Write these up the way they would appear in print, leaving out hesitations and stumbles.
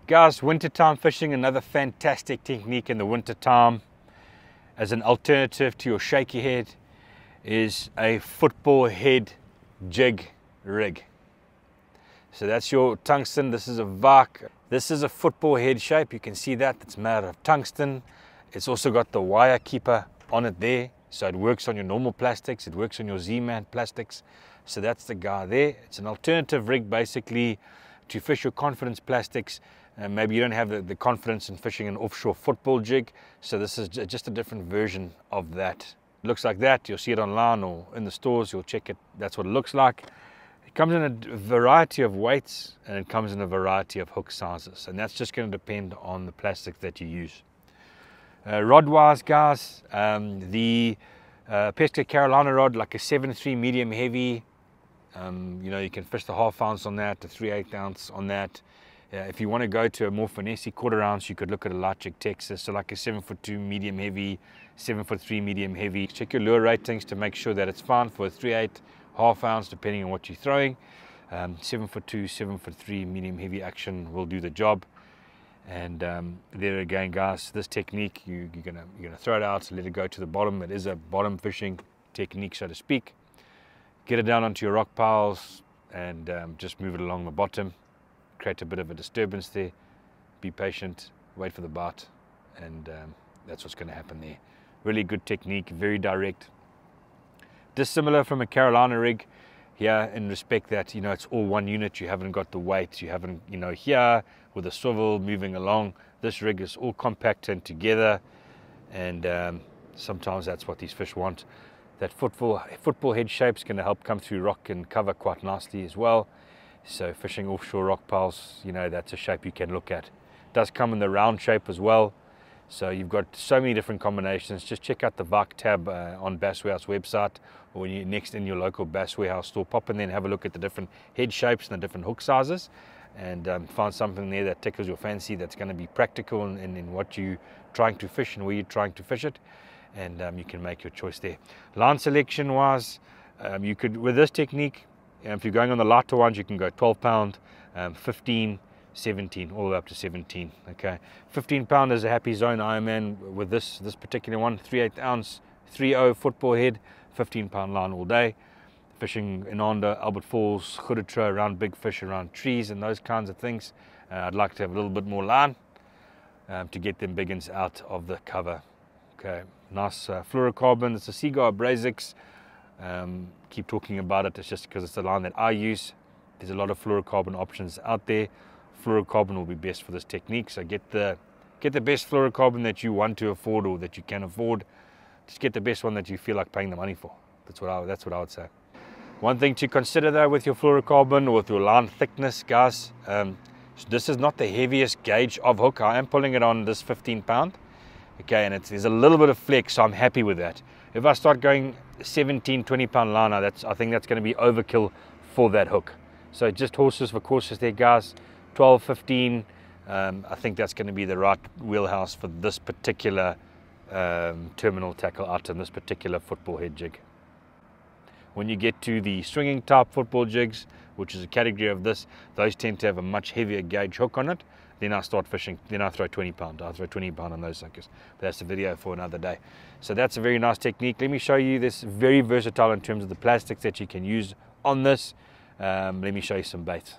Guys, wintertime fishing, another fantastic technique in the wintertime as an alternative to your shaky head is a football head jig rig. So that's your tungsten. This is a VAC. This is a football head shape. You can see that it's made of tungsten. It's also got the wire keeper on it there. So it works on your normal plastics. It works on your Z-Man plastics. So that's the guy there. It's an alternative rig basically to fish your confidence plastics. Maybe you don't have the confidence in fishing an offshore football jig. So this is just a different version of that. It looks like that. You'll see it online or in the stores. You'll check it. That's what it looks like. It comes in a variety of weights and it comes in a variety of hook sizes. And that's just going to depend on the plastic that you use. Rod wise, guys, the Pesca Carolina rod, like a 7.3 medium heavy. You know, you can fish the 1/2 ounce on that, the 3/8 ounce on that. If you want to go to a more finesse 1/4 ounce, you could look at a Light Jig Texas, so like a 7'2" medium heavy, 7'3" medium heavy. Check your lure ratings to make sure that it's fine for a 3/8, 1/2 ounce, depending on what you're throwing. 7'2", 7'3" medium heavy action will do the job. And there again, guys, this technique, you're gonna throw it out, let it go to the bottom. It is a bottom fishing technique, so to speak. Get it down onto your rock piles and just move it along the bottom. Create a bit of a disturbance there. Be patient, wait for the bite, and that's what's going to happen there. Really good technique, very direct. Dissimilar from a Carolina rig here in respect that, you know, it's all one unit. You haven't got the weight. You haven't, you know, here with a swivel moving along. This rig is all compact and together, and sometimes that's what these fish want. That football head shape is going to help come through rock and cover quite nicely as well. So fishing offshore rock piles, you know, that's a shape you can look at. It does come in the round shape as well. So you've got so many different combinations. Just check out the VAC tab on Bass Warehouse website, or when you're next in your local Bass Warehouse store, pop in there and have a look at the different head shapes and the different hook sizes, and find something there that tickles your fancy, that's going to be practical in what you're trying to fish and where you're trying to fish it. And you can make your choice there. Line selection wise, you could, with this technique, if you're going on the lighter ones, you can go 12 pound, 15, 17, all the way up to 17. Okay, 15 pound is a happy zone Ironman with this particular one. 3/8 ounce, 3.0 football head, 15 pound line all day. Fishing in Onda, Albert Falls, Goedertrouw, around big fish, around trees and those kinds of things. I'd like to have a little bit more line to get them big uns out of the cover. Okay, nice fluorocarbon. It's a Seaguar Brazix. Keep talking about it. It's just because it's the line that I use. There's a lot of fluorocarbon options out there. Fluorocarbon will be best for this technique. So get the best fluorocarbon that you want to afford or that you can afford. Just get the best one that you feel like paying the money for. That's what I would say. One thing to consider though with your fluorocarbon or with your line thickness, guys. So this is not the heaviest gauge of hook. I am pulling it on this 15 pound. Okay, and there's a little bit of flex, so I'm happy with that. If I start going 17, 20 pound liner, I think that's going to be overkill for that hook. So just horses for courses there, guys. 12, 15, I think that's going to be the right wheelhouse for this particular terminal tackle item, this particular football head jig. When you get to the swinging type football jigs, which is a category of this, those tend to have a much heavier gauge hook on it. Then I start fishing, then I throw 20 pound. I throw 20 pound on those suckers. But that's a video for another day. So that's a very nice technique. Let me show you this, very versatile in terms of the plastics that you can use on this. Let me show you some baits.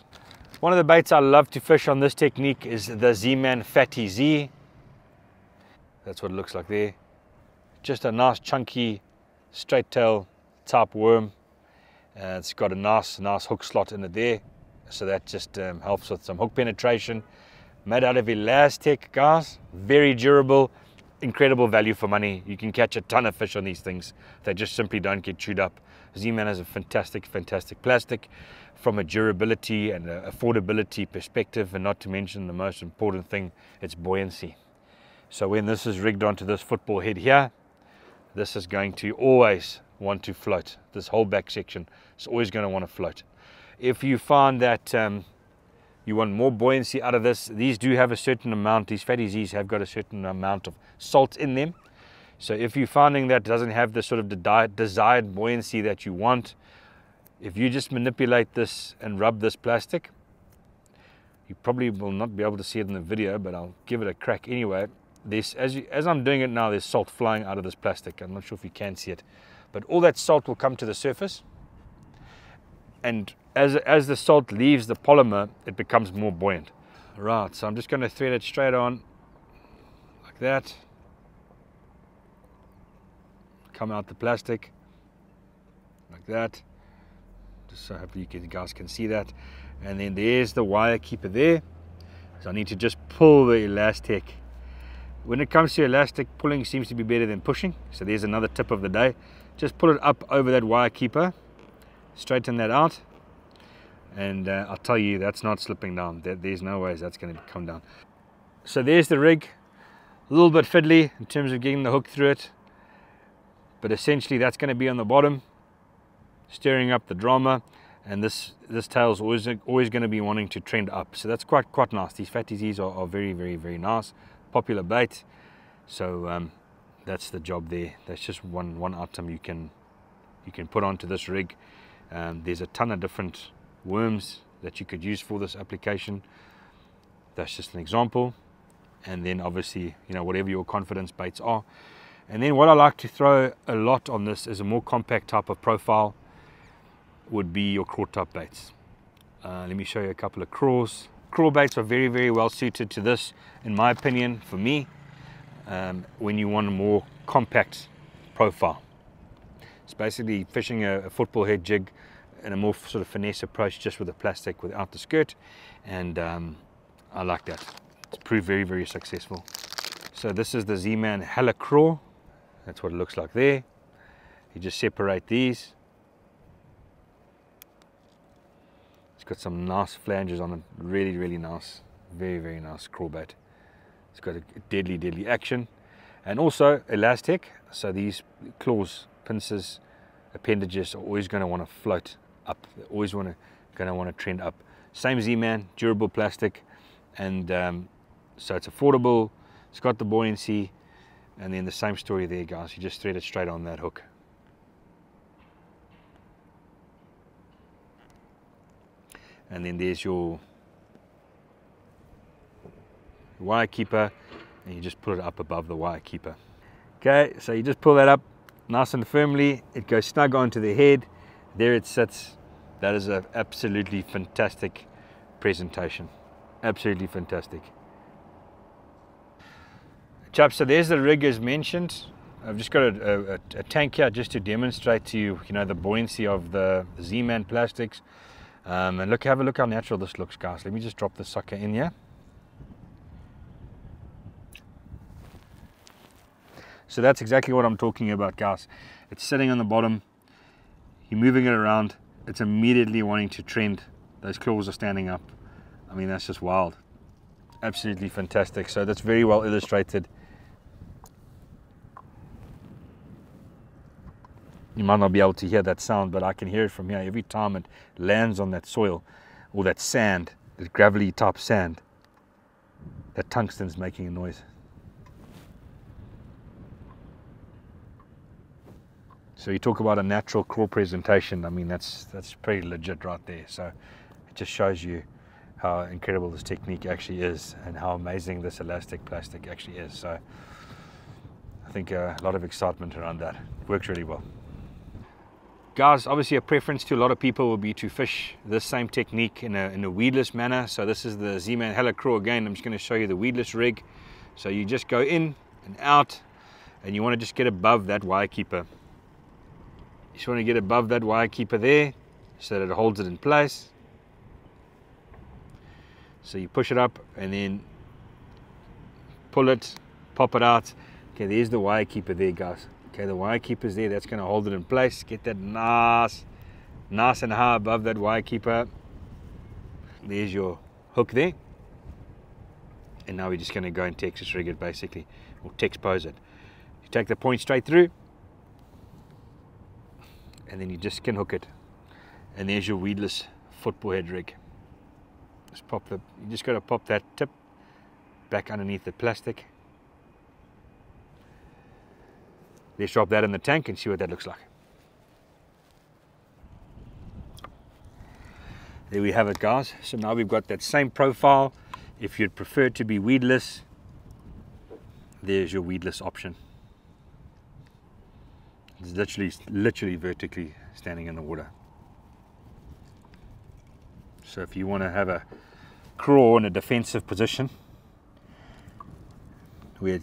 One of the baits I love to fish on this technique is the Z-Man Fatty Z. That's what it looks like there. Just a nice chunky straight tail type worm. It's got a nice hook slot in it there. So that just helps with some hook penetration. Made out of elastic, guys, very durable, incredible value for money. You can catch a ton of fish on these things. They just simply don't get chewed up. Z-Man has a fantastic plastic from a durability and affordability perspective, and not to mention the most important thing, it's buoyancy. So when this is rigged onto this football head here, this is going to always want to float. This whole back section is always going to want to float. If you find that you want more buoyancy out of this, these do have a certain amount, these Fatty Z's have got a certain amount of salt in them. So if you're finding that doesn't have the sort of desired buoyancy that you want, if you just manipulate this and rub this plastic, You probably will not be able to see it in the video, but I'll give it a crack anyway. As I'm doing it now, there's salt flying out of this plastic. I'm not sure if you can see it, but all that salt will come to the surface, and as the salt leaves the polymer, it becomes more buoyant. Right, so I'm just going to thread it straight on like that. Come out the plastic like that, just so hopefully you guys can see that. And then there's the wire keeper there. So I need to just pull the elastic. When it comes to elastic, pulling seems to be better than pushing. So there's another tip of the day. Just pull it up over that wire keeper, straighten that out, and I'll tell you, that's not slipping down. There's no ways that's going to come down. So there's the rig. A little bit fiddly in terms of getting the hook through it, but essentially that's going to be on the bottom, stirring up the drama, and this tail is always going to be wanting to trend up. So that's quite nice. These fatties are very, very, very nice. Popular bait. So that's the job there. That's just one item you can put onto this rig. There's a ton of different worms that you could use for this application. That's just an example. And then obviously, you know, whatever your confidence baits are. And then what I like to throw a lot on this is a more compact type of profile, would be your craw top baits. Let me show you a couple of craws. Craw baits are very, very well suited to this, in my opinion, for me, when you want a more compact profile. It's basically fishing a football head jig in a more sort of finesse approach, just with the plastic without the skirt, and I like that. It's proved very, very successful. So this is the Z-Man Hella Craw. That's what it looks like there. You just separate these. It's got some nice flanges on it, really, really nice, very, very nice craw bait. It's got a deadly, deadly action, and also elastic. So these claws, pincers, appendages are always going to want to float up. They're always going to want to trend up. Same Z-Man, durable plastic, and so it's affordable. It's got the buoyancy, and then the same story there, guys. You just thread it straight on that hook. And then there's your wire keeper, and you just put it up above the wire keeper. Okay, so you just pull that up nice and firmly. It goes snug onto the head. There it sits. That is an absolutely fantastic presentation. Absolutely fantastic. Chaps, so there's the rig as mentioned. I've just got a tank here just to demonstrate to you, the buoyancy of the Z-Man plastics. And have a look how natural this looks, guys. Let me just drop the sucker in here. So that's exactly what I'm talking about, guys. It's sitting on the bottom. You're moving it around. It's immediately wanting to trend. Those claws are standing up. I mean, that's just wild. Absolutely fantastic. So that's very well illustrated. You might not be able to hear that sound, but I can hear it from here. Every time it lands on that soil or that sand, that gravelly type sand, that tungsten's making a noise. So you talk about a natural craw presentation. I mean, that's pretty legit right there. So it just shows you how incredible this technique actually is, and how amazing this elastic plastic actually is. So I think a lot of excitement around that. It works really well. Guys, obviously a preference to a lot of people will be to fish this same technique in a weedless manner. So this is the Z-Man Hella Craw again. I'm just going to show you the weedless rig. So you just go in and out, and you want to just get above that wire keeper. You just want to get above that wire keeper there so that it holds it in place. So you push it up and then pull it, pop it out. Okay, there's the wire keeper there, guys. Okay, the wire keeper's there. That's going to hold it in place. Get that nice and high above that wire keeper. There's your hook there. And now we're just going to go and Texas rig it, basically, or Tex pose it. You take the point straight through, and then you just skin hook it. And there's your weedless football head rig. You just got to pop that tip back underneath the plastic. Let's drop that in the tank and see what that looks like. there we have it, guys. So now we've got that same profile. If you'd prefer to be weedless, there's your weedless option. It's literally vertically standing in the water. So if you want to have a crawl in a defensive position where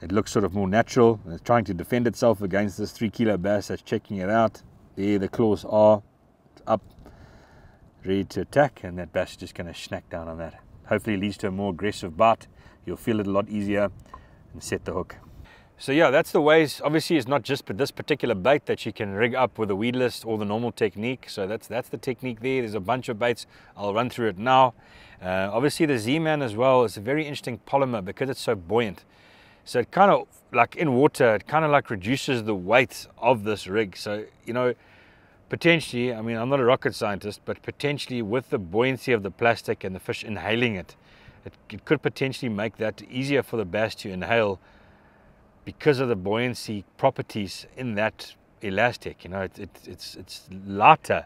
it looks sort of more natural and it's trying to defend itself against this 3 kilo bass that's checking it out, there the claws are up, ready to attack, and that bass is just going to snack down on that. Hopefully it leads to a more aggressive bite. You'll feel it a lot easier and set the hook. So yeah, that's the ways. Obviously it's not just this particular bait that you can rig up with a weedless or the normal technique. So that's the technique there. There's a bunch of baits. I'll run through it now. Obviously the Z-Man as well is a very interesting polymer because it's so buoyant. So it kind of, like in water, it kind of like reduces the weight of this rig. So, you know, potentially, I mean, I'm not a rocket scientist, but potentially with the buoyancy of the plastic and the fish inhaling it, it could potentially make that easier for the bass to inhale because of the buoyancy properties in that elastic. You know, it's lighter.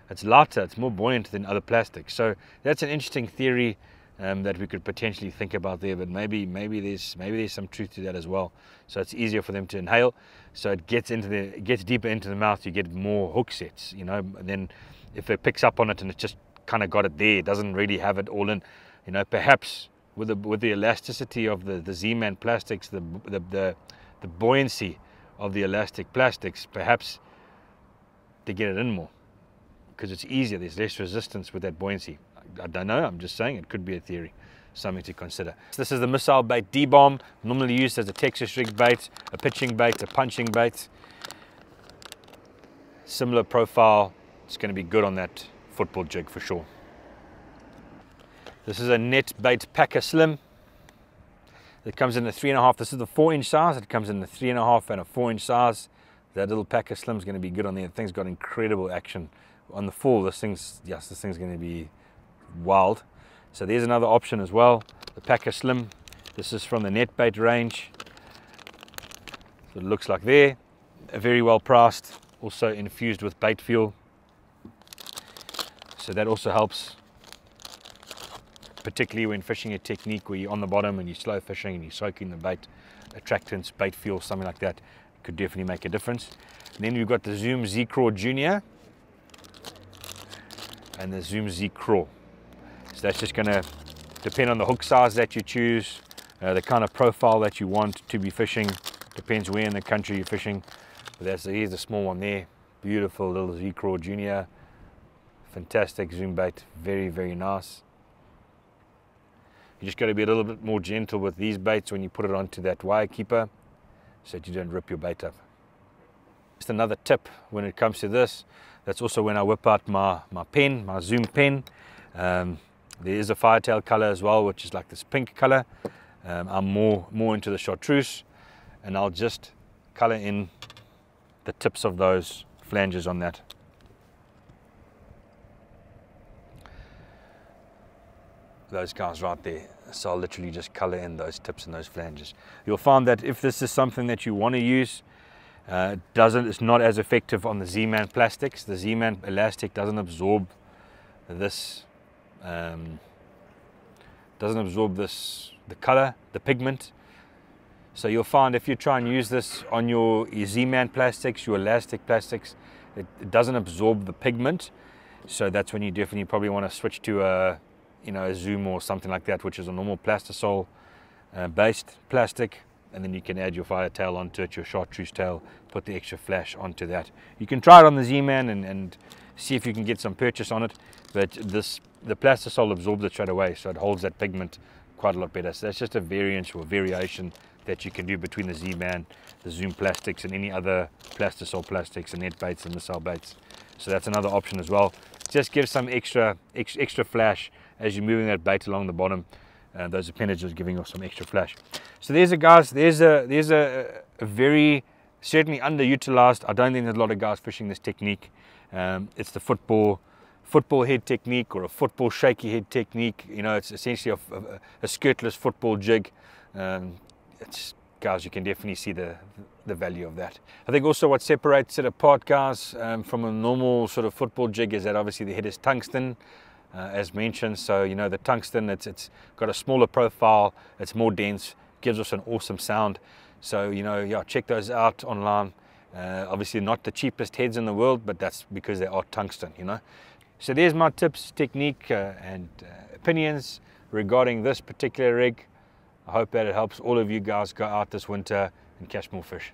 It's more buoyant than other plastics. So that's an interesting theory that we could potentially think about there. But maybe there's some truth to that as well. So it's easier for them to inhale. So it gets deeper into the mouth. You get more hook sets. You know, and then if it picks up on it and it's just kind of got it there, it doesn't really have it all in. You know, perhaps with the elasticity of the Z-Man plastics, the buoyancy of the elastic plastics, perhaps they get it in more because it's easier. There's less resistance with that buoyancy. I don't know. I'm just saying it could be a theory, something to consider. So this is the missile bait D-bomb, normally used as a Texas rig bait, a pitching bait, a punching bait. Similar profile. It's going to be good on that football jig for sure. This is a net bait Packer Slim. It comes in a 3.5. This is the 4-inch size. It comes in the 3.5 and a 4-inch size. That little Packer Slim is going to be good on there. The thing's got incredible action on the fall. This thing's going to be wild. So there's another option as well. The Packer Slim. This is from the net bait range. So it looks like there. Very well priced. Also infused with bait fuel. So that also helps, particularly when fishing a technique where you're on the bottom and you're slow fishing and you're soaking the bait, attractants, bait fuel, something like that, could definitely make a difference. And then we've got the Zoom Z Craw Junior and the Zoom Z Craw. So that's just going to depend on the hook size that you choose, the kind of profile that you want to be fishing. Depends where in the country you're fishing. But here's the small one there. Beautiful little Z Craw Junior. Fantastic zoom bait, very, very nice. You just got to be a little bit more gentle with these baits when you put it onto that wire keeper so that you don't rip your bait up. Just another tip when it comes to this, that's also when I whip out my pen, my zoom pen. There is a firetail color as well, which is like this pink color. I'm more into the chartreuse, and I'll just color in the tips of those flanges on that. Those guys right there. So I'll literally just color in those tips and those flanges. You'll find that if this is something that you want to use, it's not as effective on the Z-Man plastics. The Z-Man elastic doesn't absorb this, the color, the pigment. So you'll find if you try and use this on your Z-Man plastics, your elastic plastics, it doesn't absorb the pigment. So that's when you definitely probably want to switch to a Zoom or something like that, which is a normal plastisol based plastic, and then you can add your fire tail onto it, your chartreuse tail, put the extra flash onto that. You can try it on the Z-Man and see if you can get some purchase on it, but the plastisol absorbs it straight away, so it holds that pigment quite a lot better. So that's just a variance or variation that you can do between the Z-Man, the Zoom plastics, and any other plastisol plastics and net baits and missile baits. So that's another option as well. Just give some extra flash as you're moving that bait along the bottom. Those appendages giving off some extra flash. So there's a very certainly underutilized. I don't think there's a lot of guys fishing this technique. It's the football head technique, or a football shaky head technique. You know, it's essentially a skirtless football jig. It's guys, you can definitely see the value of that. I think also what separates it apart, guys, from a normal sort of football jig is that obviously the head is tungsten, as mentioned. So, you know, the tungsten, it's got a smaller profile, it's more dense, gives us an awesome sound. So, you know, yeah, check those out online. Obviously not the cheapest heads in the world, but that's because they are tungsten, you know. So there's my tips, technique, and opinions regarding this particular rig. I hope that it helps all of you guys go out this winter and catch more fish.